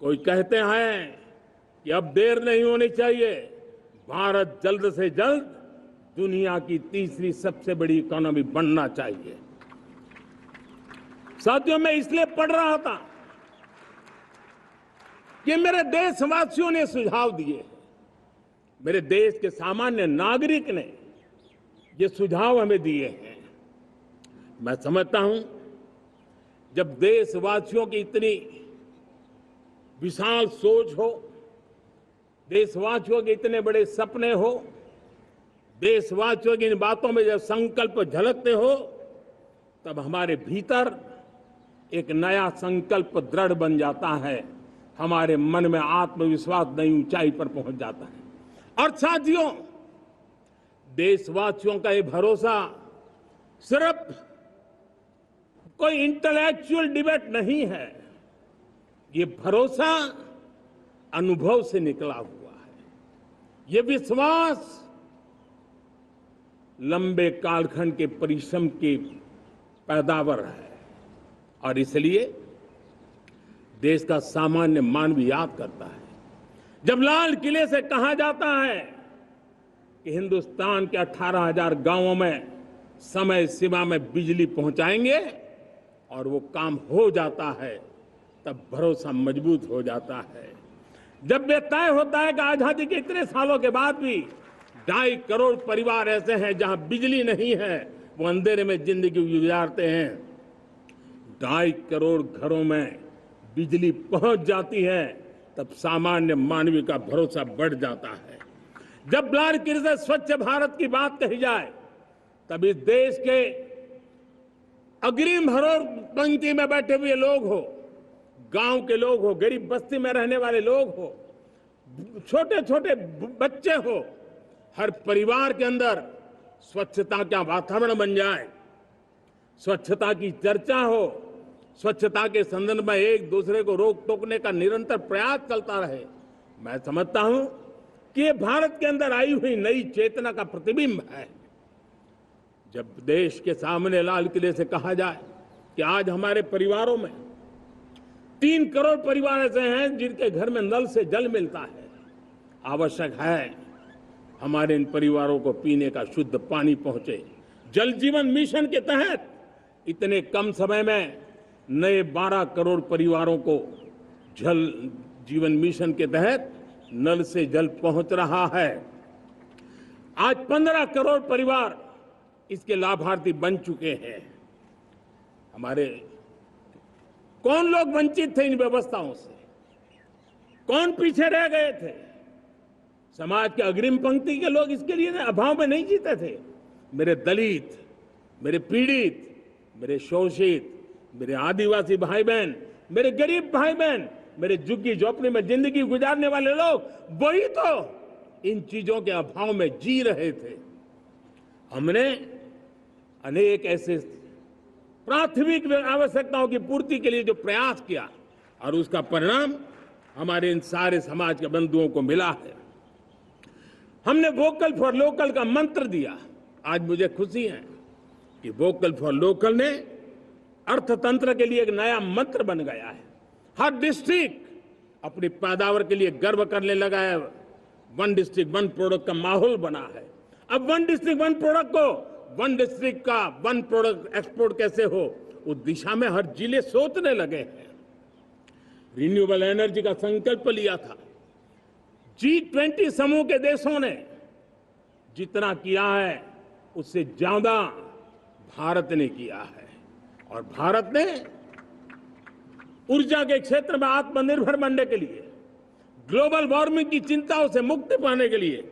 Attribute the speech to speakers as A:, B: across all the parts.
A: कोई कहते हैं कि अब देर नहीं होनी चाहिए, भारत जल्द से जल्द दुनिया की तीसरी सबसे बड़ी इकोनॉमी बनना चाहिए। साथियों, मैं इसलिए पढ़ रहा था कि मेरे देशवासियों ने सुझाव दिए, मेरे देश के सामान्य नागरिक ने ये सुझाव हमें दिए हैं। मैं समझता हूं, जब देशवासियों की इतनी विशाल सोच हो, देशवासियों के इतने बड़े सपने हो, देशवासियों की इन बातों में जब संकल्प झलकते हो, तब हमारे भीतर एक नया संकल्प दृढ़ बन जाता है, हमारे मन में आत्मविश्वास नई ऊंचाई पर पहुंच जाता है। और साथियों, देशवासियों का ये भरोसा सिर्फ कोई इंटेलेक्चुअल डिबेट नहीं है, ये भरोसा अनुभव से निकला हुआ है। ये विश्वास लंबे कालखंड के परिश्रम की पैदावार है। और इसलिए देश का सामान्य मानव याद करता है, जब लाल किले से कहा जाता है कि हिंदुस्तान के 18,000 गांवों में समय सीमा में बिजली पहुंचाएंगे और वो काम हो जाता है, तब भरोसा मजबूत हो जाता है। जब ये तय होता है कि आजादी के इतने सालों के बाद भी 2.5 करोड़ परिवार ऐसे हैं जहां बिजली नहीं है, वो अंधेरे में जिंदगी गुजारते हैं, 2.5 करोड़ घरों में बिजली पहुंच जाती है, तब सामान्य मानवीय का भरोसा बढ़ जाता है। जब लाल किले से स्वच्छ भारत की बात कही जाए, तब इस देश के अग्रिम हरोर पंक्ति में बैठे हुए लोग हो, गांव के लोग हो, गरीब बस्ती में रहने वाले लोग हो, छोटे छोटे बच्चे हो, हर परिवार के अंदर स्वच्छता का वातावरण बन जाए, स्वच्छता की चर्चा हो, स्वच्छता के संदर्भ में एक दूसरे को रोक टोकने का निरंतर प्रयास चलता रहे। मैं समझता हूं कि ये भारत के अंदर आई हुई नई चेतना का प्रतिबिंब है। जब देश के सामने लाल किले से कहा जाए कि आज हमारे परिवारों में 3 करोड़ परिवार ऐसे हैं जिनके घर में नल से जल मिलता है, आवश्यक है हमारे इन परिवारों को पीने का शुद्ध पानी पहुंचे। जल जीवन मिशन के तहत इतने कम समय में नए 12 करोड़ परिवारों को जल जीवन मिशन के तहत नल से जल पहुंच रहा है। आज 15 करोड़ परिवार इसके लाभार्थी बन चुके हैं। हमारे कौन लोग वंचित थे इन व्यवस्थाओं से, कौन पीछे रह गए थे? समाज के अग्रिम पंक्ति के लोग इसके लिए अभाव में नहीं जीते थे। मेरे दलित, मेरे पीड़ित, मेरे शोषित, मेरे आदिवासी भाई बहन, मेरे गरीब भाई बहन, मेरे झुग्गी झोपड़ी में जिंदगी गुजारने वाले लोग, वही तो इन चीजों के अभाव में जी रहे थे। हमने अनेक ऐसे प्राथमिक आवश्यकताओं की पूर्ति के लिए जो प्रयास किया, और उसका परिणाम हमारे इन सारे समाज के बंधुओं को मिला है। हमने वोकल फॉर लोकल का मंत्र दिया। आज मुझे खुशी है कि वोकल फॉर लोकल ने अर्थतंत्र के लिए एक नया मंत्र बन गया है। हर डिस्ट्रिक्ट अपनी पैदावार के लिए गर्व करने लगा है। 1 डिस्ट्रिक्ट 1 प्रोडक्ट का माहौल बना है। अब 1 डिस्ट्रिक्ट 1 प्रोडक्ट को 1 डिस्ट्रिक्ट का 1 प्रोडक्ट एक्सपोर्ट कैसे हो, उस दिशा में हर जिले सोचने लगे हैं। रिन्यूएबल एनर्जी का संकल्प लिया था। G20 समूह के देशों ने जितना किया है उससे ज्यादा भारत ने किया है, और भारत ने ऊर्जा के क्षेत्र में आत्मनिर्भर बनने के लिए, ग्लोबल वार्मिंग की चिंताओं से मुक्ति पाने के लिए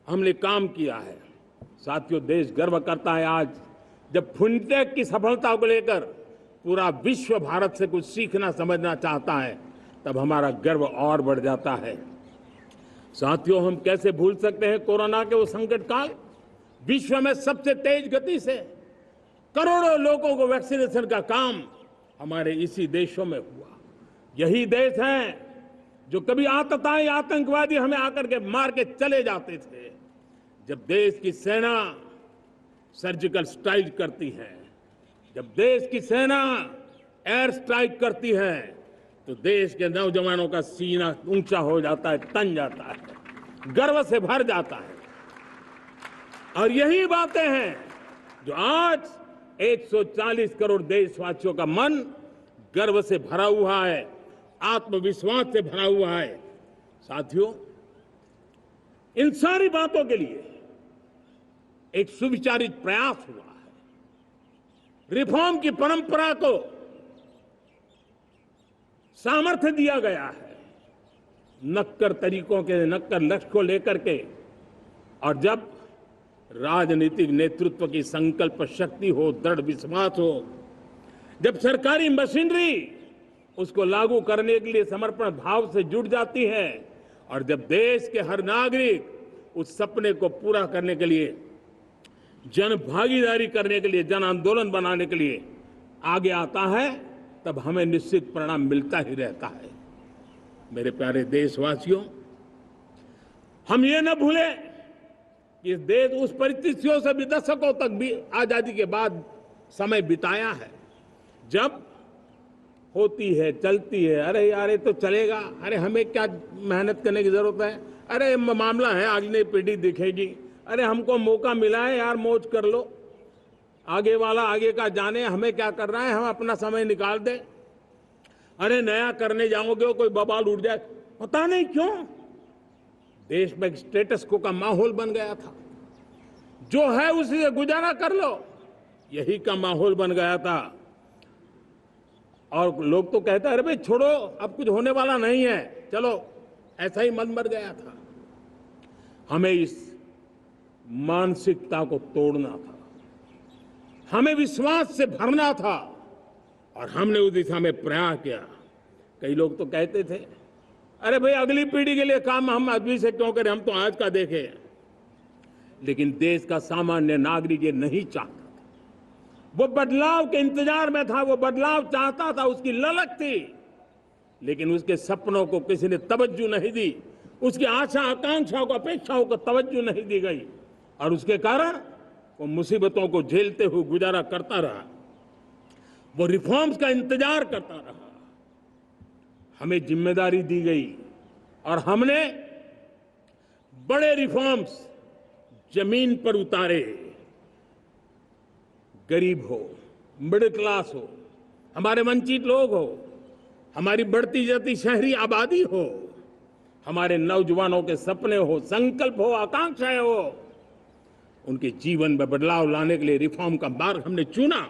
A: हमने काम किया है। साथियों, देश गर्व करता है आज जब फिनटेक की सफलता को लेकर पूरा विश्व भारत से कुछ सीखना समझना चाहता है, तब हमारा गर्व और बढ़ जाता है। साथियों, हम कैसे भूल सकते हैं कोरोना के वो संकट काल। विश्व में सबसे तेज गति से करोड़ों लोगों को वैक्सीनेशन का काम हमारे इसी देशों में हुआ। यही देश हैं जो कभी आतताई आतंकवादी हमें आकर के मार के चले जाते थे। जब देश की सेना सर्जिकल स्ट्राइक करती है, जब देश की सेना एयर स्ट्राइक करती है, तो देश के नौजवानों का सीना ऊंचा हो जाता है, तन जाता है, गर्व से भर जाता है। और यही बातें हैं जो आज 140 करोड़ देशवासियों का मन गर्व से भरा हुआ है, आत्मविश्वास से भरा हुआ है। साथियों, इन सारी बातों के लिए एक सुविचारित प्रयास हुआ है। रिफॉर्म की परंपरा को सामर्थ्य दिया गया है, नक्कर तरीकों के, नक्कर लक्ष्य को लेकर के। और जब राजनीतिक नेतृत्व की संकल्प शक्ति हो, दृढ़ विश्वास हो, जब सरकारी मशीनरी उसको लागू करने के लिए समर्पण भाव से जुट जाती है, और जब देश के हर नागरिक उस सपने को पूरा करने के लिए, जन भागीदारी करने के लिए, जन आंदोलन बनाने के लिए आगे आता है, तब हमें निश्चित परिणाम मिलता ही रहता है। मेरे प्यारे देशवासियों, हम ये न भूलें कि देश उस परिस्थितियों से भी दशकों तक भी आजादी के बाद समय बिताया है, जब होती है, चलती है, अरे यार ये तो चलेगा, अरे हमें क्या मेहनत करने की जरूरत है, अरे मामला है अगली पीढ़ी दिखेगी, अरे हमको मौका मिला है यार, मौज कर लो, आगे वाला आगे का जाने, हमें क्या कर रहा है, हम अपना समय निकाल दें, अरे नया करने जाओगे कोई बवाल उठ जाए। पता नहीं क्यों देश में एक स्टेटस को का माहौल बन गया था, जो है उसी से गुजारा कर लो, यही का माहौल बन गया था। और लोग तो कहते हैं अरे भाई छोड़ो, अब कुछ होने वाला नहीं है, चलो, ऐसा ही मन मर गया था। हमें इस मानसिकता को तोड़ना था, हमें विश्वास से भरना था, और हमने उस दिशा में प्रयास किया। कई लोग तो कहते थे अरे भाई अगली पीढ़ी के लिए काम हम अभी से क्यों करें, हम तो आज का देखें। लेकिन देश का सामान्य नागरिक ये नहीं चाहता, वो बदलाव के इंतजार में था, वो बदलाव चाहता था, उसकी ललक थी, लेकिन उसके सपनों को किसी ने तवज्जो नहीं दी, उसकी आशा आकांक्षाओं को, अपेक्षाओं को तवज्जो नहीं दी गई, और उसके कारण वो मुसीबतों को झेलते हुए गुजारा करता रहा, वो रिफॉर्म्स का इंतजार करता रहा। हमें जिम्मेदारी दी गई और हमने बड़े रिफॉर्म्स जमीन पर उतारे। गरीब हो, मिडिल क्लास हो, हमारे वंचित लोग हो, हमारी बढ़ती जाती शहरी आबादी हो, हमारे नौजवानों के सपने हो, संकल्प हो, आकांक्षाएं हो, उनके जीवन में बदलाव लाने के लिए रिफॉर्म का मार्ग हमने चुना।